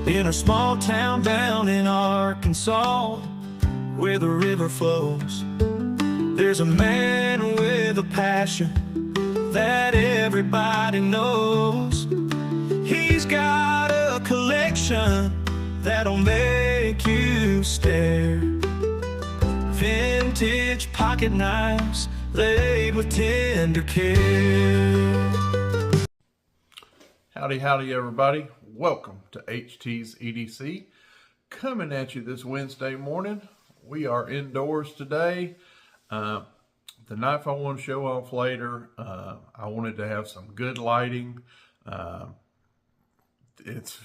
in a small town down in Arkansas, where the river flows. There's a man with a passion that everybody knows. He's got a collection that'll make you stare. Vintage pocket knives laid with tender care. Howdy, howdy everybody. Welcome to HT's EDC. Coming at you this Wednesday morning. We are indoors today. The knife I want to show off later, I wanted to have some good lighting. It's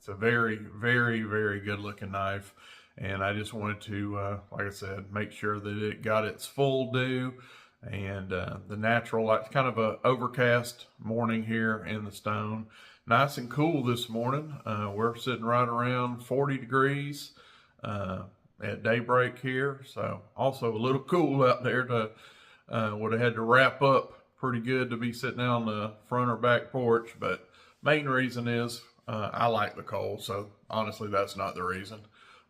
a very, very, very good looking knife. And I just wanted to, like I said, make sure that it got its full due. And the natural light, kind of a overcast morning here in the Stone. Nice and cool this morning. We're sitting right around 40 degrees at daybreak here. So also a little cool out there. To would have had to wrap up pretty good to be sitting out on the front or back porch. But main reason is I like the cold. So honestly, that's not the reason.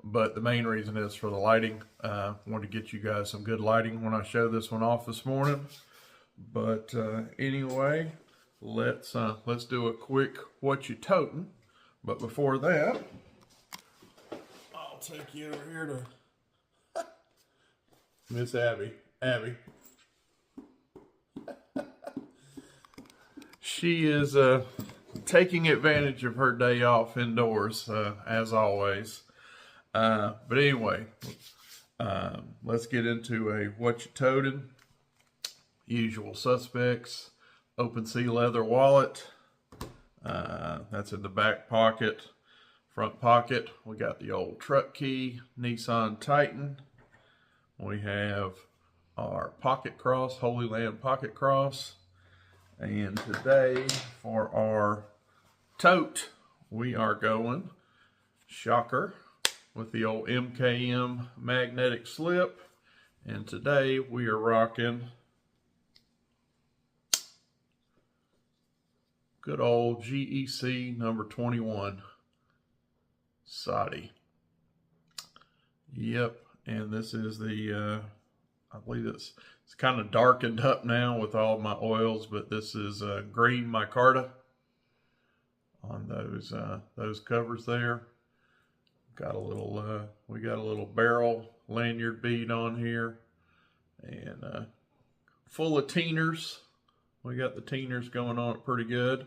But the main reason is for the lighting. I wanted to get you guys some good lighting when I show this one off this morning. But anyway, let's do a quick what you totin'. But before that, I'll take you over here to Miss Abby. Abby. She is taking advantage of her day off indoors, as always. But anyway, let's get into a what you toted. Usual suspects. Open C leather wallet. That's in the back pocket. Front pocket, we got the old truck key, Nissan Titan. We have our pocket cross, Holy Land pocket cross. And today for our tote, we are going shocker with the old MKM magnetic slip. And today we are rocking good old GEC number 21 Saudi. Yep, and this is the I believe it's kind of darkened up now with all my oils, but this is green micarta on those covers there. Got a little we got a little barrel lanyard bead on here, and full of teeners. We got the teeners going on it pretty good,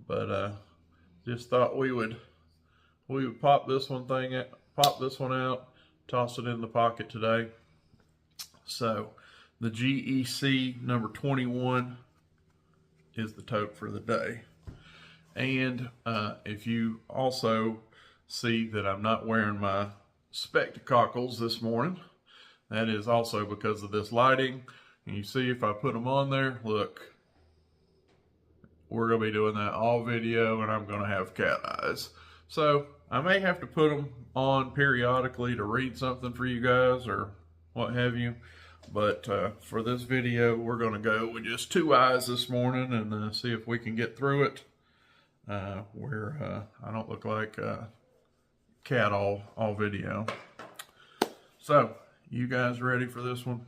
but just thought we would pop this one out, toss it in the pocket today. So the GEC number 21 is the tote for the day. And if you also see that I'm not wearing my spectacles this morning, that is also because of this lighting. And you see if I put them on there, look, we're going to be doing that all video, and I'm going to have cat eyes. So I may have to put them on periodically to read something for you guys or what have you. But for this video, we're going to go with just two eyes this morning and see if we can get through it. Where I don't look like cat all video. So, you guys ready for this one?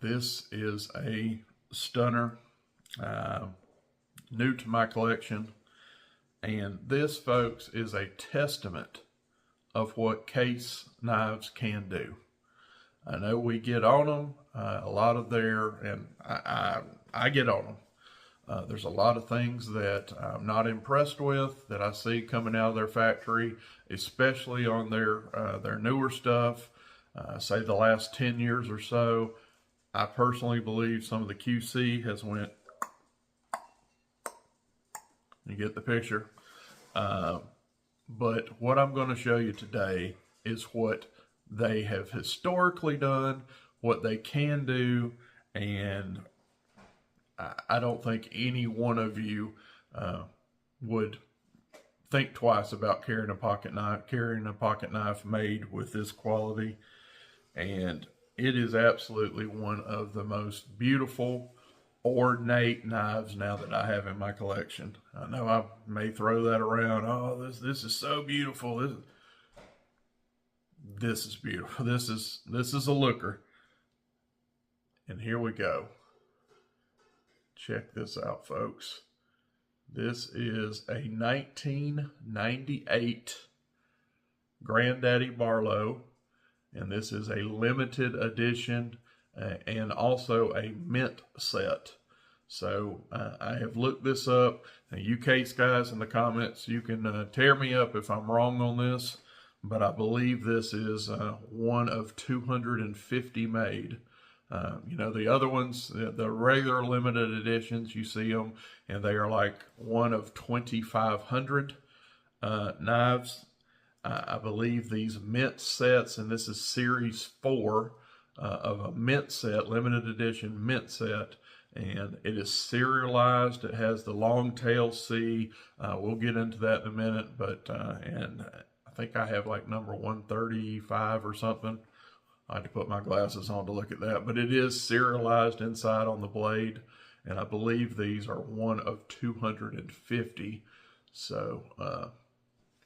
This is a stunner, new to my collection, and this, folks, is a testament of what case knives can do. I know we get on them, a lot of and I get on them. There's a lot of things that I'm not impressed with that I see coming out of their factory, especially on their newer stuff. Say the last 10 years or so. I personally believe some of the QC has went. You get the picture. But what I'm going to show you today is what they have historically done, what they can do, and I don't think any one of you would think twice about carrying a pocket knife made with this quality. And it is absolutely one of the most beautiful ornate knives now that I have in my collection. I know I may throw that around. Oh, this is so beautiful. This is beautiful. This is a looker. And here we go. Check this out, folks. This is a 1998 Granddaddy Barlow, and this is a limited edition and also a mint set. So I have looked this up. Now, you case guys in the comments, you can tear me up if I'm wrong on this, but I believe this is one of 250 made. You know, the other ones, the regular limited editions, you see them, and they are like one of 2,500 knives. I believe these mint sets, and this is series 4 of a mint set, limited edition mint set, and it is serialized. It has the long tail C. We'll get into that in a minute, but and I think I have like number 135 or something. I had to put my glasses on to look at that, but it is serialized inside on the blade, and I believe these are one of 250, so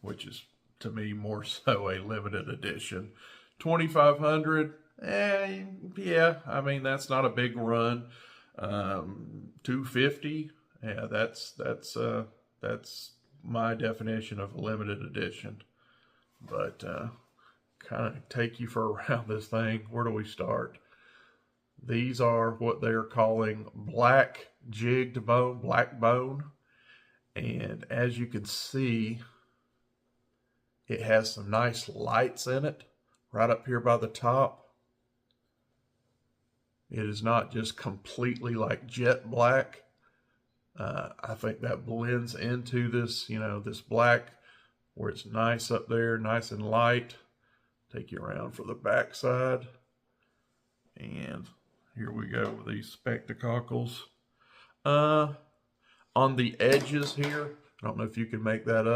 which is to me more so a limited edition. 2,500, yeah, I mean that's not a big run. 250, yeah, that's my definition of a limited edition, but kind of take you for a round this thing. Where do we start? These are what they're calling Black Jigged Bone, black bone. And as you can see, it has some nice lights in it right up here by the top. It is not just completely like jet black. I think that blends into this, you know, this black where it's nice up there, nice and light. Take you around for the back side. And here we go with these spectacles. On the edges here, I don't know if you can make that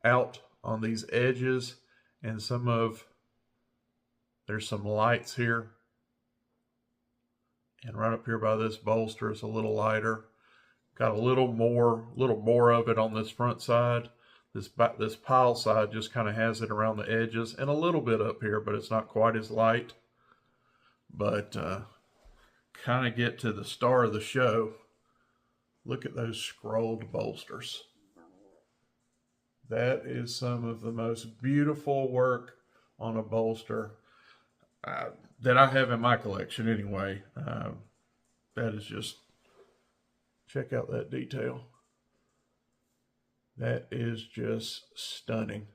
out on these edges, and there's some lights here. And right up here by this bolster is a little lighter. Got a little more of it on this front side. This pile side just kind of has it around the edges and a little bit up here, but it's not quite as light. But kind of get to the star of the show. Look at those scrolled bolsters. That is some of the most beautiful work on a bolster that I have in my collection anyway. That is just, check out that detail. That is just stunning.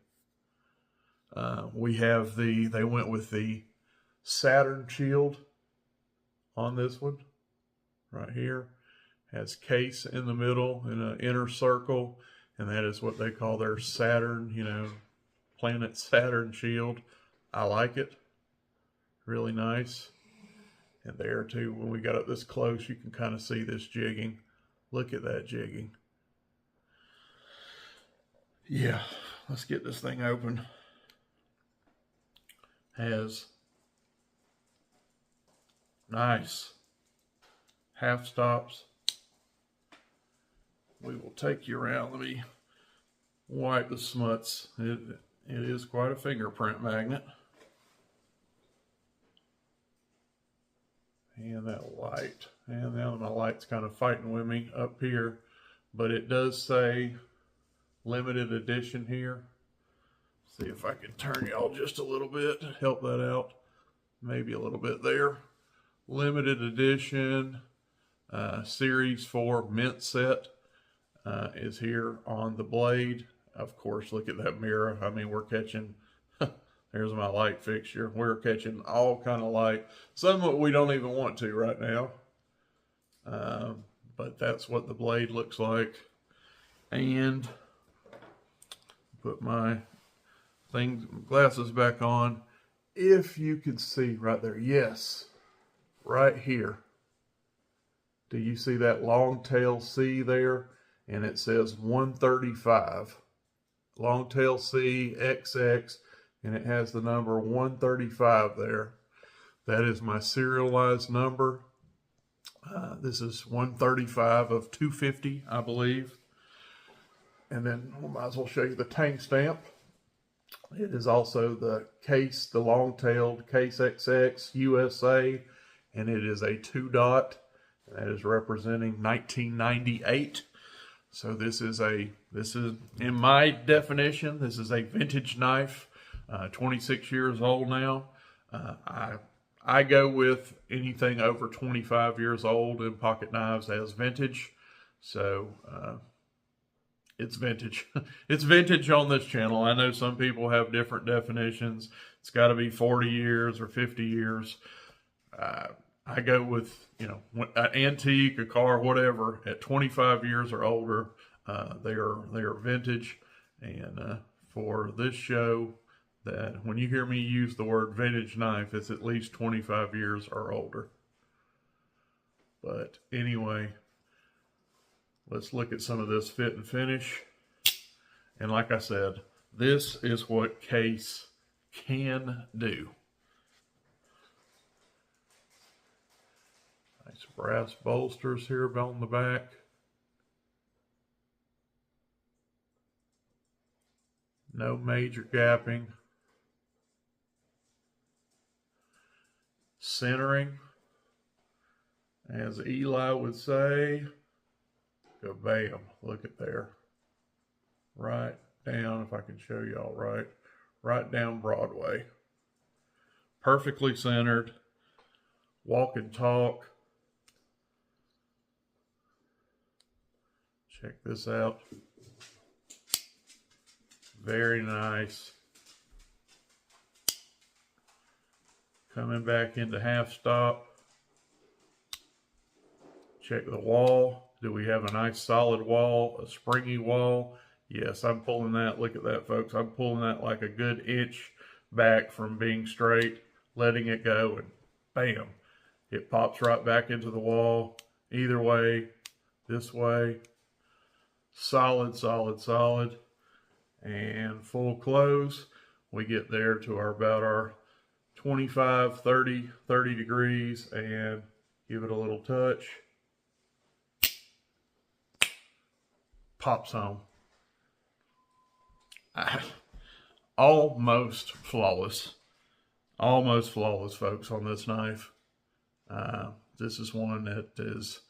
We have they went with the Saturn shield on this one, right here. Has case in the middle in an inner circle, and that is what they call their Saturn, you know, planet Saturn shield. I like it. Really nice. And there too, when we got up this close, you can kind of see this jigging. Look at that jigging. Yeah, let's get this thing open. Has nice half stops. We will take you around. Let me wipe the smuts. It is quite a fingerprint magnet. And that light. And now my light's kind of fighting with me up here. But it does say limited edition here. See if I can turn y'all just a little bit to help that out. Maybe a little bit there. Limited edition series 4 mint set is here on the blade. Of course, look at that mirror. I mean, we're catching, there's my light fixture. We're catching all kind of light. Some of it we don't even want to right now. But that's what the blade looks like. And put my glasses back on. If you could see right there, yes, right here. Do you see that long tail C there? And it says 135. Long tail C, XX, and it has the number 135 there. That is my serialized number. This is 135 of 250, I believe. And then we might as well show you the tank stamp. It is also the case, the long-tailed Case XX USA, and it is a 2-dot. That is representing 1998. So this is, in my definition, this is a vintage knife, 26 years old now. I go with anything over 25 years old in pocket knives as vintage. So it's vintage. It's vintage on this channel. I know some people have different definitions. It's got to be 40 years or 50 years. I go with, you know, an antique, a car, whatever, at 25 years or older, they are vintage. And for this show, that when you hear me use the word vintage knife, it's at least 25 years or older. But anyway, let's look at some of this fit and finish. And like I said, this is what Case can do. Nice brass bolsters here on the back. No major gapping. Centering, as Eli would say, go bam, look at there. Right down, if I can show y'all right down Broadway. Perfectly centered, walk and talk. Check this out. Very nice. Coming back into half stop. Check the wall. Do we have a nice solid wall, a springy wall? Yes, I'm pulling that. Look at that, folks. I'm pulling that like a good inch back from being straight, letting it go, and bam, it pops right back into the wall. Either way, this way, solid, solid, solid. And full close, we get there to about our 25, 30 degrees, and give it a little touch. Pops home. Almost flawless. Almost flawless, folks, on this knife. This is one that is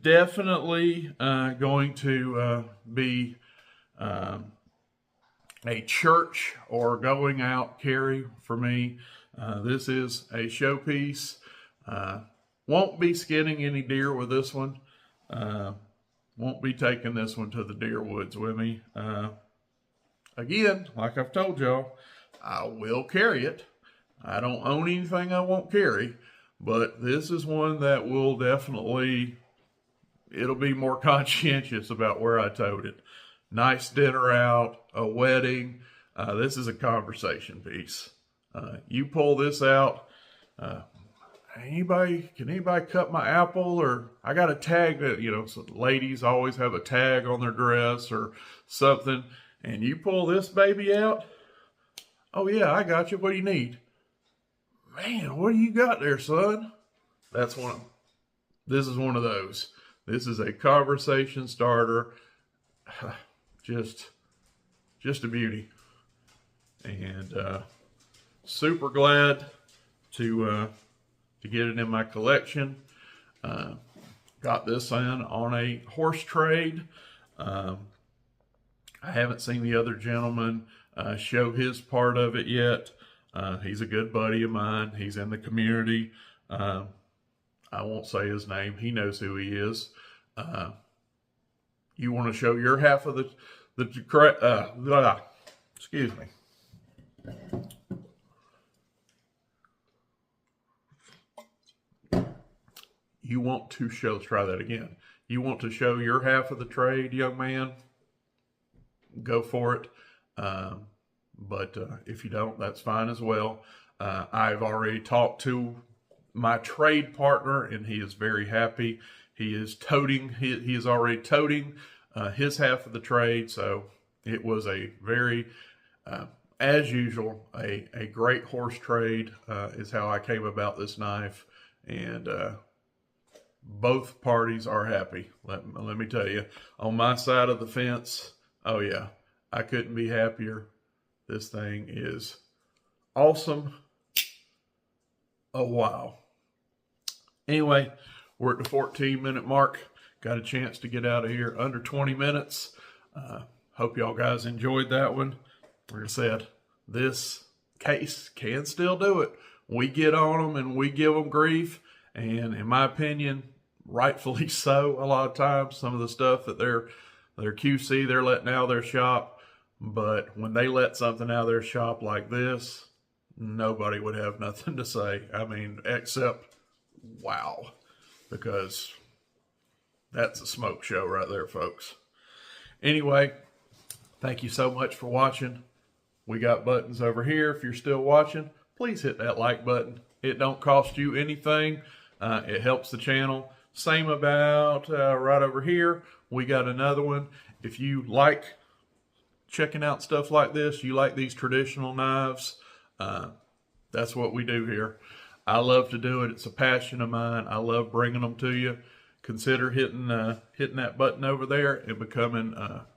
definitely going to be a church or going out carry for me. This is a showpiece. Won't be skinning any deer with this one. Won't be taking this one to the deer woods with me. Again, like I've told y'all, I will carry it. I don't own anything I won't carry, but this is one that will definitely, it'll be more conscientious about where I towed it. Nice dinner out, a wedding. This is a conversation piece. You pull this out. Can anybody cut my apple? Or I got a tag that, you know, so ladies always have a tag on their dress or something. And you pull this baby out. Oh yeah, I got you. What do you need? Man, what do you got there, son? That's one. This is one of those. This is a conversation starter. Just a beauty. And super glad to get it in my collection. Got this in on a horse trade. I haven't seen the other gentleman show his part of it yet. He's a good buddy of mine. He's in the community. I won't say his name. He knows who he is. You want to show your half of excuse me. You want to show, let's try that again. You want to show your half of the trade, young man? Go for it. But if you don't, that's fine as well. I've already talked to my trade partner, and he is very happy. He is toting, he is already toting his half of the trade. So it was a very, as usual, a great horse trade is how I came about this knife. And both parties are happy. Let me tell you, on my side of the fence, oh yeah, I couldn't be happier. This thing is awesome. Oh, wow. Anyway, we're at the 14-minute mark. Got a chance to get out of here under 20 minutes. Hope y'all guys enjoyed that one. Like I said, this case can still do it. We get on them and we give them grief. And in my opinion, rightfully so a lot of times. Some of the stuff that they're QC, they're letting out of their shop. But when they let something out of their shop like this, nobody would have nothing to say. I mean, except, wow. Because that's a smoke show right there, folks. Anyway, thank you so much for watching. We got buttons over here. If you're still watching, please hit that like button. It don't cost you anything. It helps the channel. Same about right over here. We got another one. If you like checking out stuff like this, you like these traditional knives, that's what we do here. I love to do it. It's a passion of mine. I love bringing them to you. Consider hitting that button over there and becoming,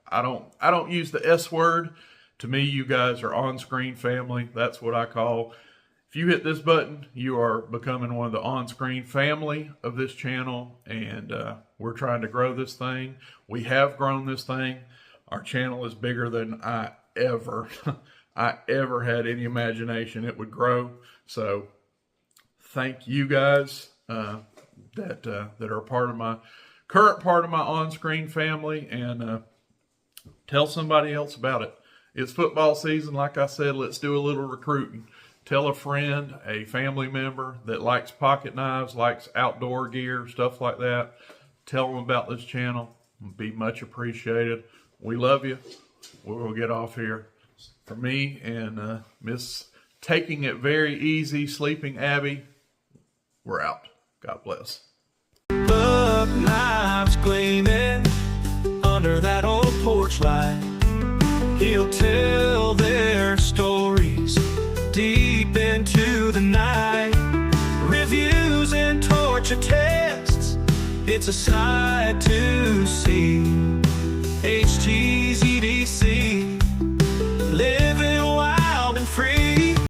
I don't use the S word. To me, you guys are on-screen family. That's what I call. If you hit this button, you are becoming one of the on-screen family of this channel, and we're trying to grow this thing. We have grown this thing. Our channel is bigger than I ever had any imagination it would grow. So thank you guys that are part of my current part of my on-screen family, and tell somebody else about it. It's football season. Like I said, let's do a little recruiting. Tell a friend, a family member that likes pocket knives, likes outdoor gear, stuff like that. Tell them about this channel. It'd be much appreciated. We love you. We'll get off here. For me and Miss Taking It Very Easy, Sleeping Abby, we're out. God bless. Buck knives gleaming under that old porch light. He'll tell their stories deep into the night. Reviews and torture tests, it's a sight to see. HT's EDC.